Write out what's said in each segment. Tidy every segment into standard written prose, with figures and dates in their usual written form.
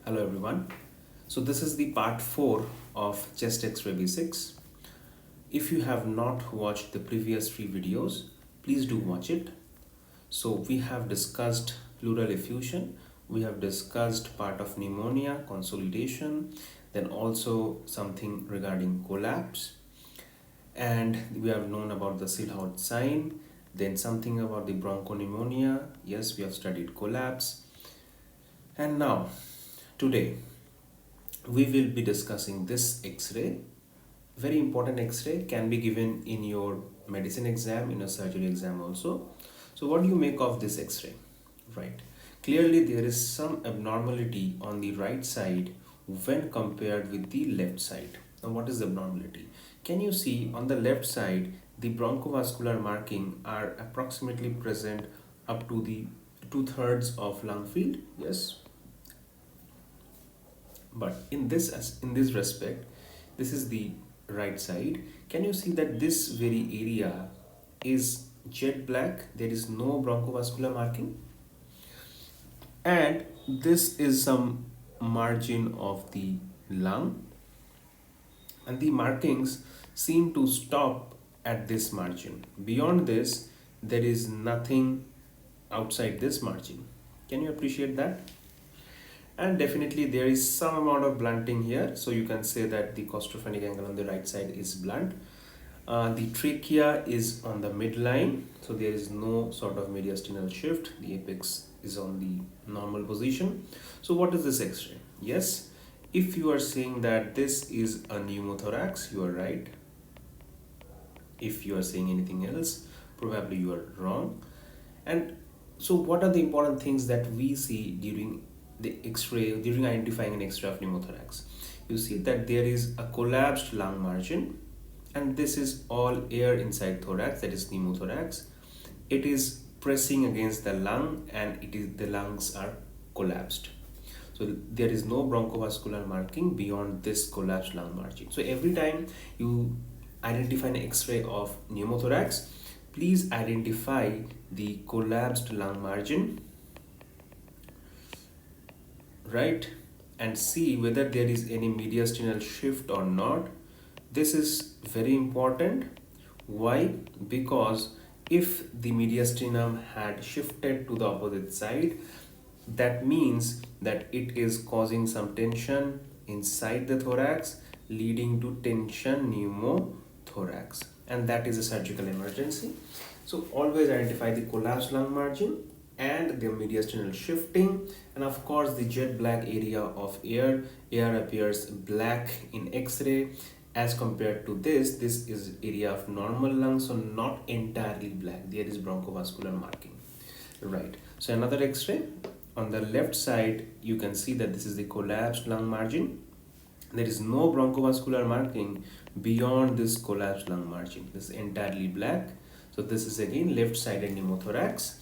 Hello everyone. So this is the part 4 of Chest X-ray basics. If you have not watched the previous 3 videos, please do watch it. So we have discussed pleural effusion, we have discussed part of pneumonia, consolidation, then also something regarding collapse, and we have known about the Silhouette sign, then something about the bronchopneumonia. Yes, we have studied collapse. And now, today, we will be discussing this X-ray. Very important X-ray, can be given in your medicine exam, in a surgery exam also. So what do you make of this X-ray? Right. Clearly there is some abnormality on the right side when compared with the left side. Now what is the abnormality? Can you see on the left side the bronchovascular marking are approximately present up to the two-thirds of lung field? Yes. But in this respect, this is the right side. Can you see that this very area is jet black? There is no bronchovascular marking, and this is some margin of the lung, and the markings seem to stop at this margin. Beyond this, there is nothing outside this margin. Can you appreciate that? And definitely there is some amount of blunting here, so you can say that the costrophenic angle on the right side is blunt. The trachea is on the midline, so there is no sort of mediastinal shift. The apex is on the normal position. So what is this X-ray? Yes, if you are saying that this is a pneumothorax, you are right. If you are saying anything else, probably you are wrong. And so what are the important things that we see during the X-ray, during identifying an X-ray of pneumothorax? You see that there is a collapsed lung margin, and this is all air inside thorax, that is pneumothorax. It is pressing against the lung, and the lungs are collapsed. So there is no bronchovascular marking beyond this collapsed lung margin. So every time you identify an X-ray of pneumothorax, please identify the collapsed lung margin, right, and see whether there is any mediastinal shift or not. This is very important. Why? Because if the mediastinum had shifted to the opposite side, that means that it is causing some tension inside the thorax, leading to tension pneumothorax, and that is a surgical emergency. So always identify the collapsed lung margin and the mediastinal shifting, and of course the jet black area of air appears black in X-ray. As compared to this is area of normal lung, so not entirely black, there is bronchovascular marking, right? So another X-ray on the left side, you can see that this is the collapsed lung margin. There is no bronchovascular marking beyond this collapsed lung margin. This is entirely black. So this is again left-sided pneumothorax,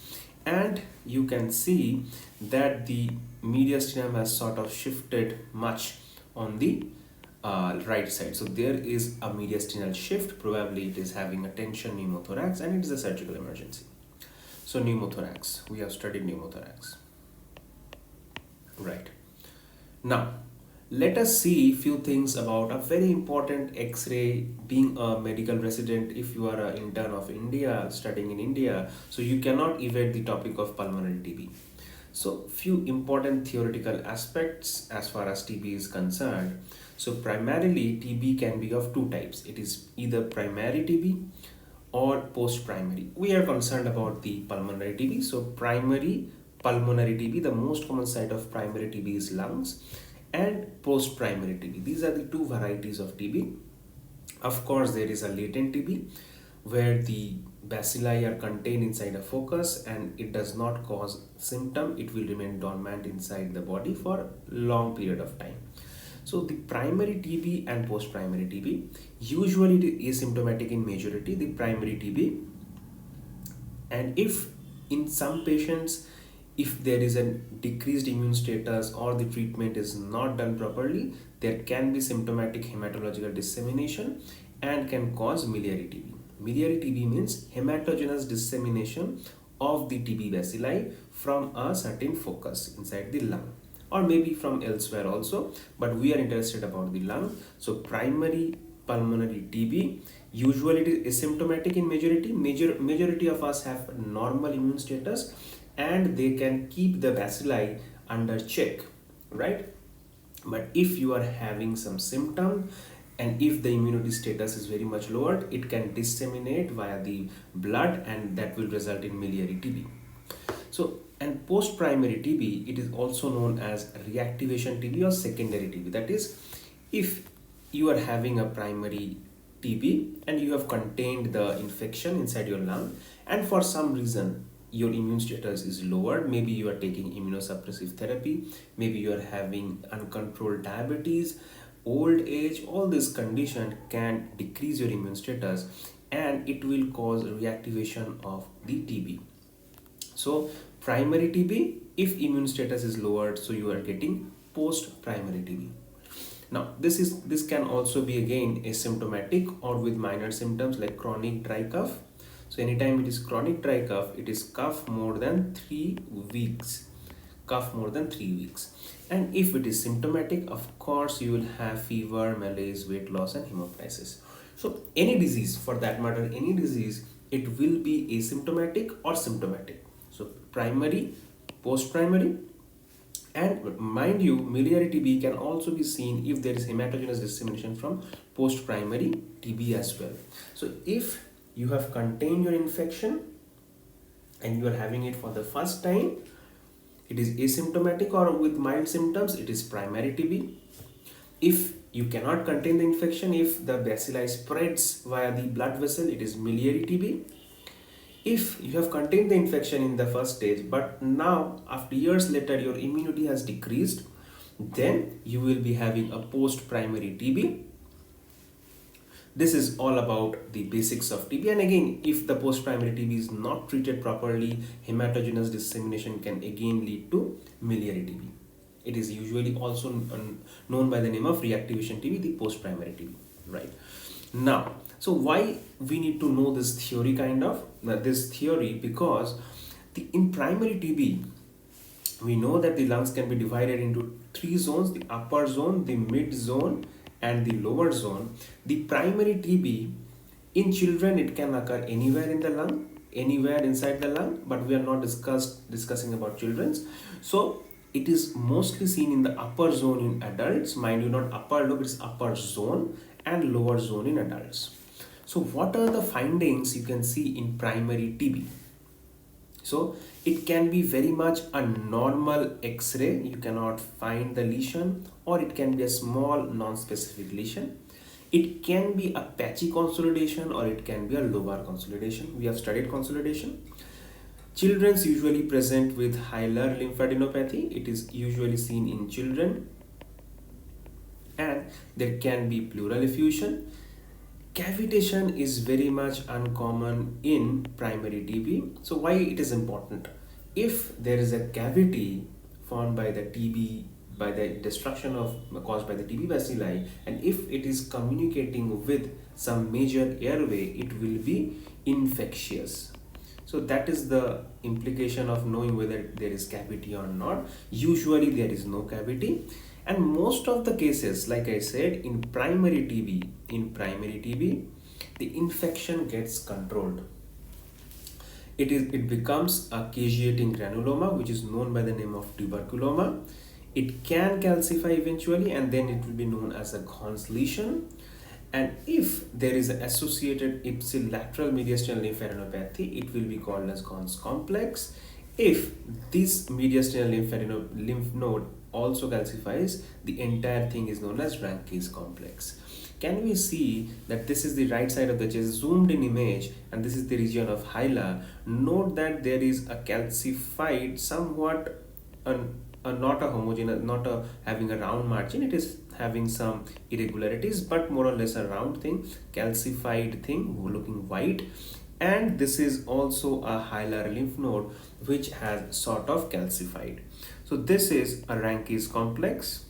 and you can see that the mediastinum has sort of shifted much on the right side. So there is a mediastinal shift. Probably it is having a tension pneumothorax, and it is a surgical emergency. So pneumothorax, we have studied pneumothorax, right? Now let us see few things about a very important X-ray. Being a medical resident, if you are an intern of India, studying in India, so you cannot evade the topic of pulmonary TB. So few important theoretical aspects as far as TB is concerned. So primarily TB can be of two types. It is either primary TB or post-primary. We are concerned about the pulmonary TB. So primary pulmonary TB, the most common site of primary TB is lungs, and post-primary TB. These are the two varieties of TB. Of course, there is a latent TB where the bacilli are contained inside a focus and it does not cause symptom. It will remain dormant inside the body for long period of time. So the primary TB and post-primary TB, usually it is asymptomatic in majority, the primary TB. And if in some patients, if there is a decreased immune status or the treatment is not done properly, there can be symptomatic hematological dissemination and can cause miliary TB. Miliary TB means hematogenous dissemination of the TB bacilli from a certain focus inside the lung. or maybe from elsewhere also, but we are interested about the lung. So primary pulmonary TB, usually it is asymptomatic in majority of us have normal immune status, and they can keep the bacilli under check, right? But if you are having some symptom, and if the immunity status is very much lowered, it can disseminate via the blood, and that will result in miliary TB. So, and post primary TB, it is also known as reactivation TB or secondary TB. That is, if you are having a primary TB and you have contained the infection inside your lung, and for some reason your immune status is lowered, maybe you are taking immunosuppressive therapy, maybe you are having uncontrolled diabetes, old age, all this condition can decrease your immune status, and it will cause reactivation of the TB. So primary TB, if immune status is lowered, so you are getting post primary TB. Now this can also be again asymptomatic or with minor symptoms like chronic dry cough. So anytime it is chronic dry cough, it is cough more than 3 weeks. Cough more than 3 weeks. And if it is symptomatic, of course you will have fever, malaise, weight loss and hemoptysis. So any disease, for that matter, any disease, it will be asymptomatic or symptomatic. So primary, post-primary, and mind you, miliary TB can also be seen if there is hematogenous dissemination from post-primary TB as well. So if you have contained your infection and you are having it for the first time, it is asymptomatic or with mild symptoms, it is primary TB. If you cannot contain the infection, if the bacilli spreads via the blood vessel, it is miliary TB. If you have contained the infection in the first stage, but now after years later your immunity has decreased, then you will be having a post-primary TB. This is all about the basics of TB. And again, if the post-primary TB is not treated properly, hematogenous dissemination can again lead to miliary TB. It is usually also known by the name of reactivation TB, the post-primary TB, right? Now, so why we need to know this theory because in primary TB, we know that the lungs can be divided into 3 zones: the upper zone, the mid zone, and the lower zone. The primary TB in children, it can occur anywhere in the lung, anywhere inside the lung, but we are not discussing about children's. So it is mostly seen in the upper zone in adults. Mind you, not upper lobe, it is upper zone, and lower zone in adults. So what are the findings you can see in primary TB? So it can be very much a normal X-ray, you cannot find the lesion, or it can be a small non-specific lesion. It can be a patchy consolidation, or it can be a lobar consolidation. We have studied consolidation. Children's usually present with hilar lymphadenopathy. It is usually seen in children, and there can be pleural effusion. Cavitation is very much uncommon in primary TB. So why it is important? If there is a cavity formed by the TB, by the destruction caused by the TB bacilli, and if it is communicating with some major airway, it will be infectious. So that is the implication of knowing whether there is cavity or not. Usually there is no cavity. And most of the cases, like I said, in primary TB, the infection gets controlled. It becomes a caseating granuloma, which is known by the name of tuberculoma. It can calcify eventually, and then it will be known as a Ghon's lesion. And if there is an associated ipsilateral mediastinal lymphadenopathy, it will be called as Ghon's complex. If this mediastinal lymph node also calcifies, the entire thing is known as Ranke's complex. Can we see that this is the right side of the chest, zoomed in image, and this is the region of hilar? Note that there is a calcified, somewhat not a homogeneous, having a round margin. It is having some irregularities, but more or less a round thing, calcified thing, looking white. And this is also a hilar lymph node which has sort of calcified. So this is a Ranke's complex.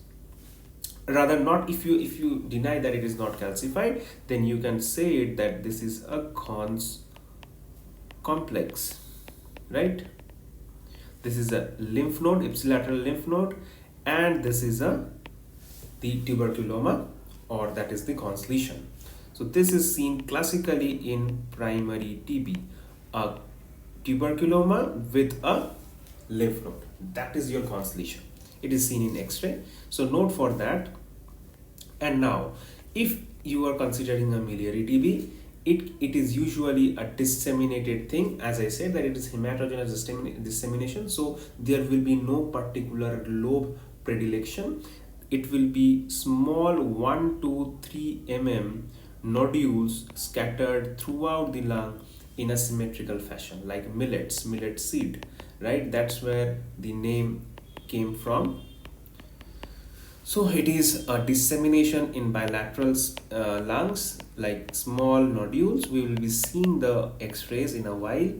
Rather, not, if you deny that it is not calcified, then you can say it that this is a Ghon's complex, right? This is a lymph node, ipsilateral lymph node, and this is the tuberculoma, or that is the Conn's lesion. So this is seen classically in primary TB, a tuberculoma with a lymph node. That is your Conn's lesion. It is seen in X-ray. So note for that. And now, if you are considering a miliary TB, it is usually a disseminated thing. As I said, that it is hematogenous dissemination. So there will be no particular lobe predilection. It will be small 1 to 3 mm nodules scattered throughout the lung in a symmetrical fashion, like millet seed, right? That's where the name came from. So it is a dissemination in bilateral lungs, like small nodules. We will be seeing the x-rays in a while.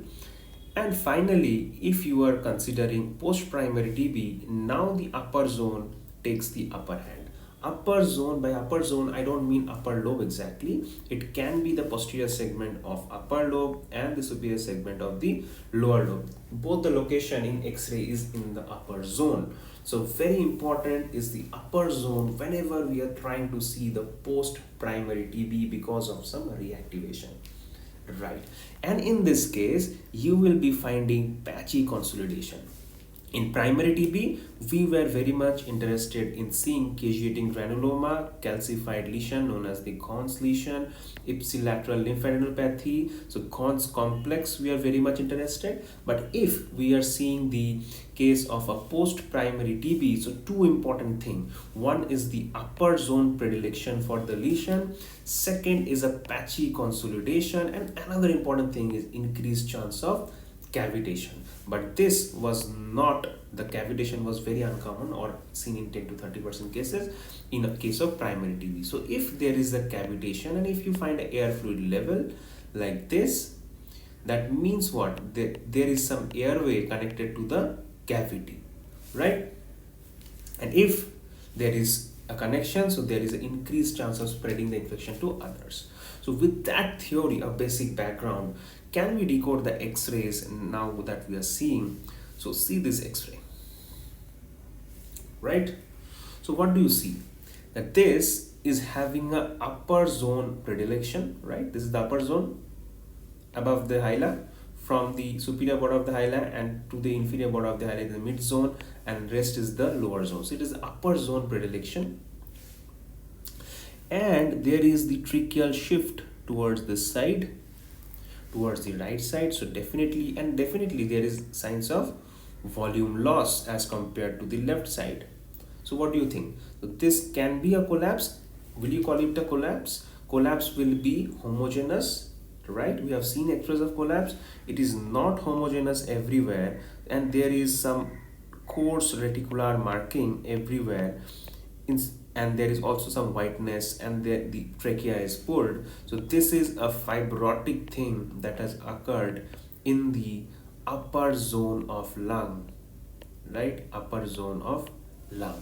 And finally, if you are considering post-primary TB, now the upper zone takes the upper hand. Upper zone, by upper zone, I don't mean upper lobe exactly. It can be the posterior segment of upper lobe and the superior segment of the lower lobe. Both the location in X-ray is in the upper zone. So very important is the upper zone whenever we are trying to see the post-primary TB because of some reactivation. Right, and in this case you will be finding patchy consolidation. In primary TB, we were very much interested in seeing caseating granuloma, calcified lesion known as the Conn's lesion, ipsilateral lymphadenopathy. So Conn's complex, we are very much interested. But if we are seeing the case of a post-primary TB, so two important things. One is the upper zone predilection for the lesion. Second is a patchy consolidation. And another important thing is increased chance of cavitation. But this was not, the cavitation was very uncommon or seen in 10 to 30% cases in a case of primary TB. So if there is a cavitation and if you find an air fluid level like this, that means what? There is some airway connected to the cavity, right? And if there is a connection, so there is an increased chance of spreading the infection to others. So with that theory, a basic background, can we decode the x-rays now that we are seeing? So see this x-ray, right? So what do you see? That this is having a upper zone predilection, right? This is the upper zone above the hila, from the superior border of the hila and to the inferior border of the hila is the mid zone, and rest is the lower zone. So it is upper zone predilection, and there is the tracheal shift towards this side, towards the right side. So definitely there is signs of volume loss as compared to the left side. So what do you think? So this can be a collapse. Will you call it a collapse? Collapse will be homogeneous, right? We have seen x-rays of collapse. It is not homogeneous everywhere, and there is some coarse reticular marking everywhere, and there is also some whiteness, and the trachea is pulled. So this is a fibrotic thing that has occurred in the upper zone of lung, right? Upper zone of lung.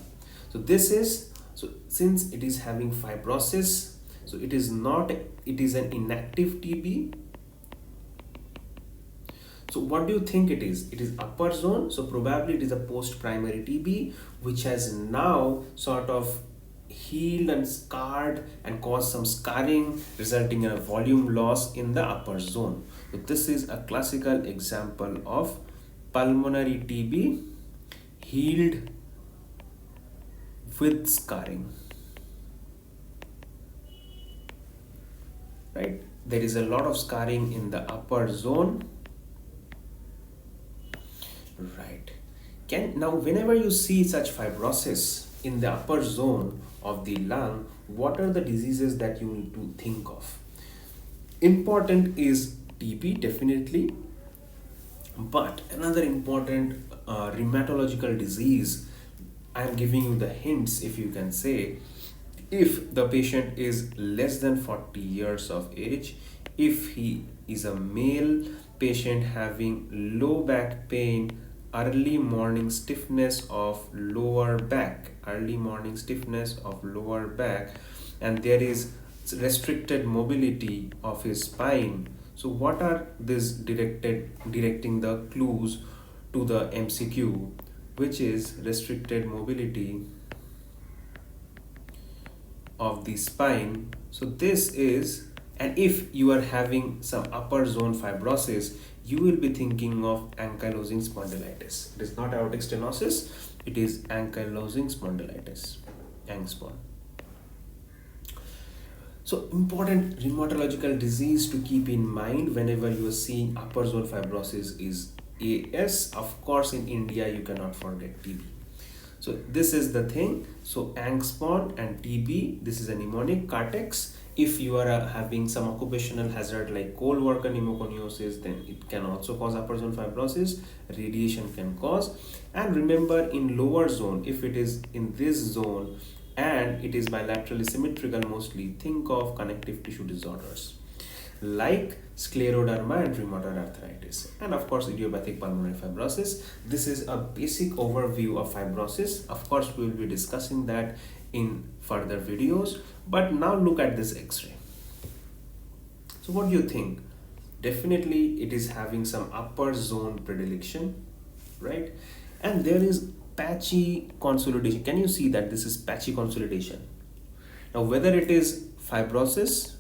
So this is, so since it is having fibrosis, so it is not, it is an inactive TB. So what do you think it is? It is upper zone, so probably it is a post-primary TB which has now sort of healed and scarred and caused some scarring, resulting in a volume loss in the upper zone. So this is a classical example of pulmonary TB healed with scarring, right? There is a lot of scarring in the upper zone, right? Now whenever you see such fibrosis in the upper zone of the lung, what are the diseases that you need to think of? Important is TB, definitely, but another important rheumatological disease, I am giving you the hints, if you can say, if the patient is less than 40 years of age, if he is a male patient having low back pain, early morning stiffness of lower back, and there is restricted mobility of his spine. So what are this directing the clues to the MCQ? which is restricted mobility of the spine. So this is, and if you are having some upper zone fibrosis, you will be thinking of ankylosing spondylitis. It is not aortic stenosis, it is ankylosing spondylitis, angspon. So important rheumatological disease to keep in mind whenever you are seeing upper zone fibrosis is AS. Of course, in India you cannot forget TB. So this is the thing. So angspon and TB, this is a mnemonic. Cartex, if you are having some occupational hazard like coal worker pneumoconiosis, then it can also cause upper zone fibrosis. Radiation can cause. And remember, in lower zone, if it is in this zone and it is bilaterally symmetrical mostly, think of connective tissue disorders like scleroderma and rheumatoid arthritis, and of course idiopathic pulmonary fibrosis. This is a basic overview of fibrosis. Of course we will be discussing that in further videos, but now look at this x-ray. So what do you think? Definitely it is having some upper zone predilection, right? And there is patchy consolidation. Can you see that this is patchy consolidation? Now whether it is fibrosis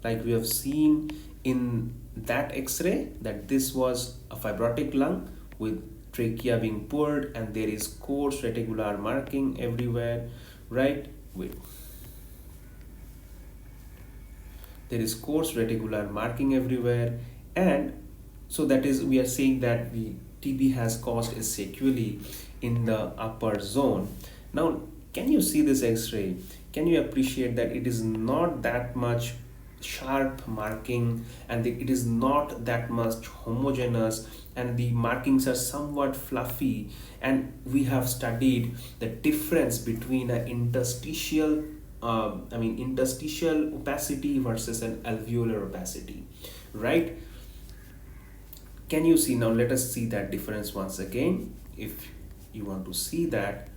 like we have seen in that x-ray, that this was a fibrotic lung with trachea being pulled and there is coarse reticular marking everywhere, right? There is coarse reticular marking everywhere, and so that is, we are saying that the TB has caused a sequelae in the upper zone. Now can you see this x-ray? Can you appreciate that it is not that much sharp marking and it is not that much homogeneous, and the markings are somewhat fluffy, and we have studied the difference between an interstitial interstitial opacity versus an alveolar opacity, right? Can you see? Now let us see that difference once again. If you want to see that,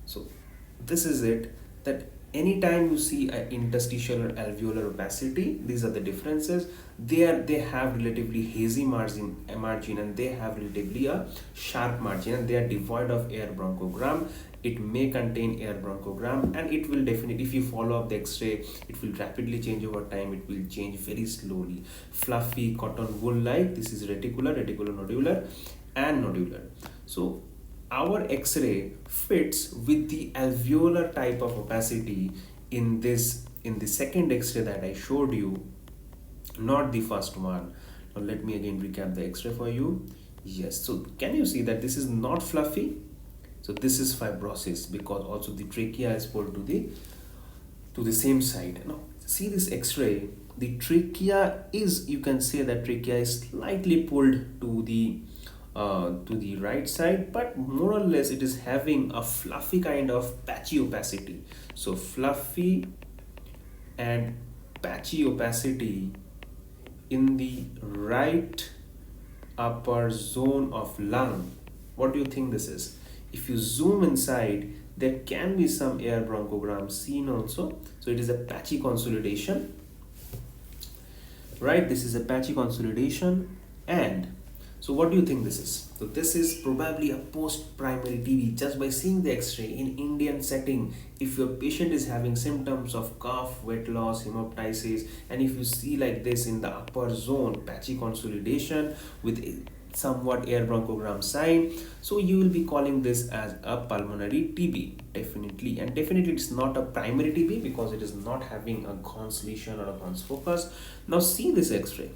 so this is it, that anytime you see an interstitial or alveolar opacity, these are the differences. They have relatively hazy margin, and they have relatively a sharp margin, and they are devoid of air bronchogram. It may contain air bronchogram, and it will definitely, if you follow up the x-ray, it will rapidly change over time. It will change very slowly. Fluffy cotton wool like, this is reticular, reticulonodular and nodular. So our x-ray fits with the alveolar type of opacity in the second x-ray that I showed you, not the first one. Now let me again recap the x-ray for you. Yes, so can you see that this is not fluffy? So this is fibrosis, because also the trachea is pulled to the same side. Now see this x-ray, the trachea is, you can say that trachea is slightly pulled to the right side, but more or less it is having a fluffy kind of patchy opacity. So fluffy and patchy opacity in the right upper zone of lung. What do you think this is? If you zoom inside, there can be some air bronchogram seen also. So it is a patchy consolidation, right? This is a patchy consolidation. And so what do you think this is? So this is probably a post-primary TB. Just by seeing the x-ray in Indian setting, if your patient is having symptoms of cough, weight loss, hemoptysis, and if you see like this in the upper zone, patchy consolidation with somewhat air bronchogram sign, so you will be calling this as a pulmonary TB, definitely. And definitely it's not a primary TB because it is not having a Gons lesion or a Gons focus. Now see this x-ray.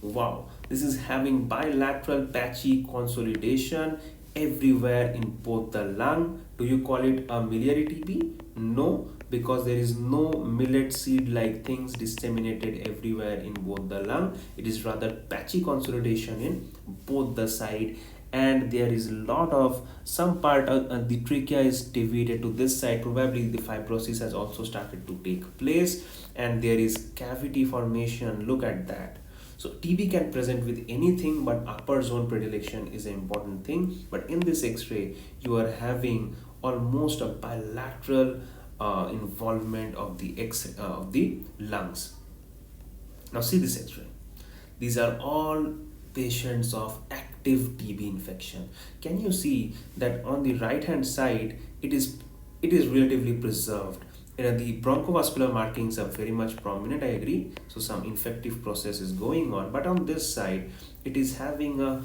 Wow, this is having bilateral patchy consolidation everywhere in both the lung. Do you call it a miliary TB? No, because there is no millet seed like things disseminated everywhere in both the lung. It is rather patchy consolidation in both the side, and there is a lot of some part of the trachea is deviated to this side. Probably the fibrosis has also started to take place, and there is cavity formation. Look at that. So TB can present with anything, but upper zone predilection is an important thing. But in this x-ray, you are having almost a bilateral involvement of the of the lungs. Now see this X-ray. These are all patients of active TB infection. Can you see that on the right hand side it is relatively preserved. The bronchovascular markings are very much prominent, I agree. So some infective process is going on, but on this side it is having a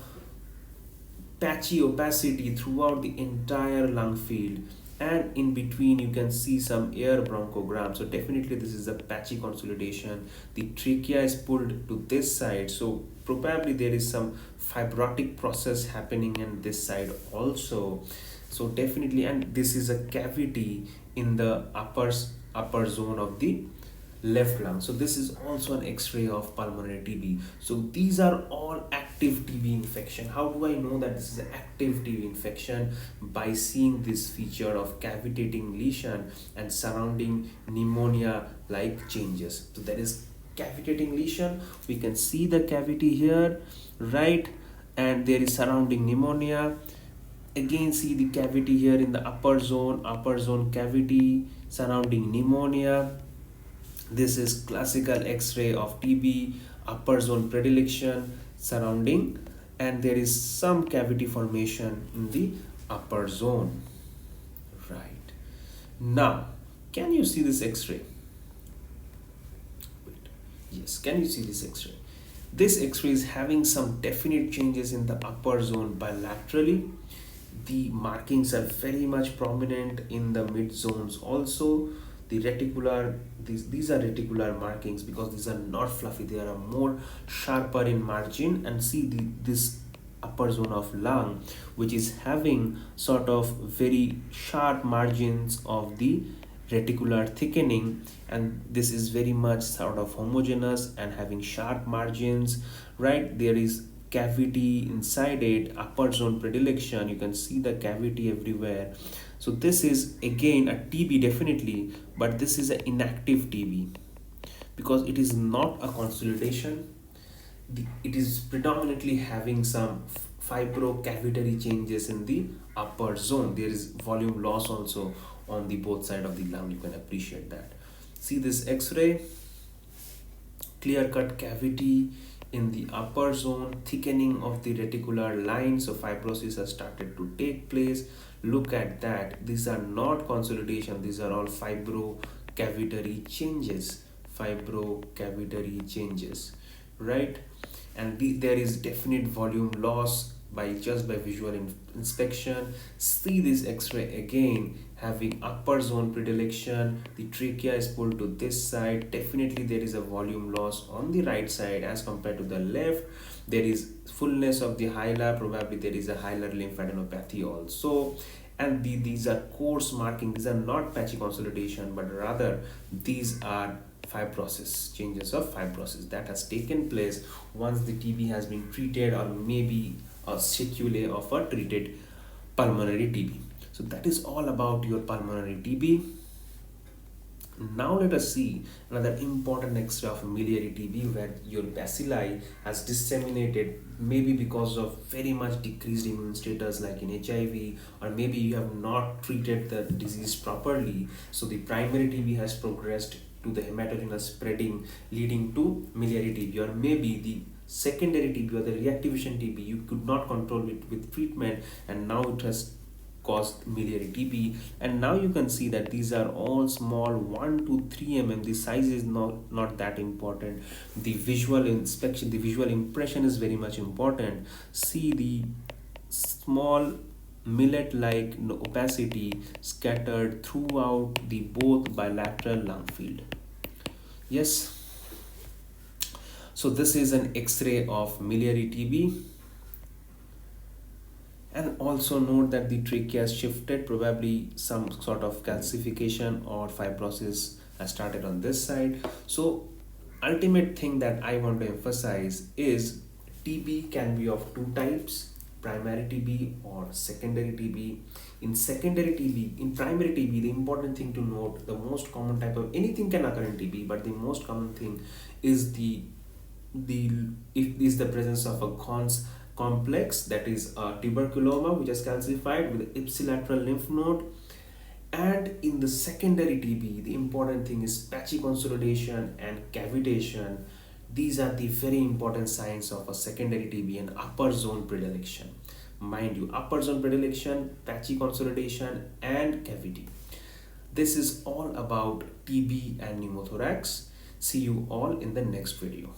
patchy opacity throughout the entire lung field, and in between you can see some air bronchogram. So definitely this is a patchy consolidation. The trachea is pulled to this side, so probably there is some fibrotic process happening in this side also. So definitely, and this is a cavity in the upper zone of the left lung. So this is also an X-ray of pulmonary TB. So these are all active TB infection. How do I know that this is an active TB infection? By seeing this feature of cavitating lesion and surrounding pneumonia like changes. So there is cavitating lesion. We can see the cavity here, right? And there is surrounding pneumonia. Again, see the cavity here in the upper zone cavity surrounding pneumonia. This is classical X-ray of TB, upper zone predilection surrounding, and there is some cavity formation in the upper zone. Right. Now, can you see this X-ray? Wait. Yes, can you see this X-ray? This X-ray is having some definite changes in the upper zone bilaterally. The markings are very much prominent in the mid zones also. The reticular, these are reticular markings because these are not fluffy, they are more sharper in margin. And see this upper zone of lung, which is having sort of very sharp margins of the reticular thickening, and this is very much sort of homogeneous and having sharp margins, right? There is cavity inside it, upper zone predilection, you can see the cavity everywhere. So this is again a TB definitely, but this is an inactive TB because it is not a consolidation. It is predominantly having some fibrocavitary changes in the upper zone. There is volume loss also on the both side of the lung, you can appreciate that. See this X-ray, clear cut cavity in the upper zone, thickening of the reticular line, so fibrosis has started to take place. Look at that, these are not consolidation, these are all fibrocavitary changes, right? And there is definite volume loss by visual inspection. See this X-ray again, having upper zone predilection, the trachea is pulled to this side. Definitely there is a volume loss on the right side as compared to the left. There is fullness of the hilar, probably there is a hilar lymphadenopathy also. And these are coarse marking, these are not patchy consolidation, but rather these are fibrosis, changes of fibrosis that has taken place once the TB has been treated, or maybe a sequelae of a treated pulmonary TB. So that is all about your pulmonary TB. Now let us see another important X-ray of miliary TB, where your bacilli has disseminated, maybe because of very much decreased immune status like in HIV, or maybe you have not treated the disease properly. So the primary TB has progressed to the hematogenous spreading, leading to miliary TB, or maybe the secondary TB or the reactivation TB you could not control it with treatment, and now it has caused miliary TB. And now you can see that these are all small, 1 to 3 mm. The size is not that important. The visual inspection, the visual impression is very much important. See the small millet like opacity scattered throughout the both bilateral lung field. Yes, so this is an X-ray of miliary TB. And also note that the trachea has shifted, probably some sort of calcification or fibrosis has started on this side. So ultimate thing that I want to emphasize is TB can be of two types, primary TB or secondary TB. In secondary TB, in primary TB, the important thing to note, the most common type of, anything can occur in TB, but the most common thing is the presence of a Ghon's complex, that is a tuberculoma which is calcified with ipsilateral lymph node, And in the secondary TB, the important thing is patchy consolidation and cavitation. These are the very important signs of a secondary TB and upper zone predilection. Mind you, upper zone predilection, patchy consolidation, and cavity. This is all about TB and pneumothorax. See you all in the next video.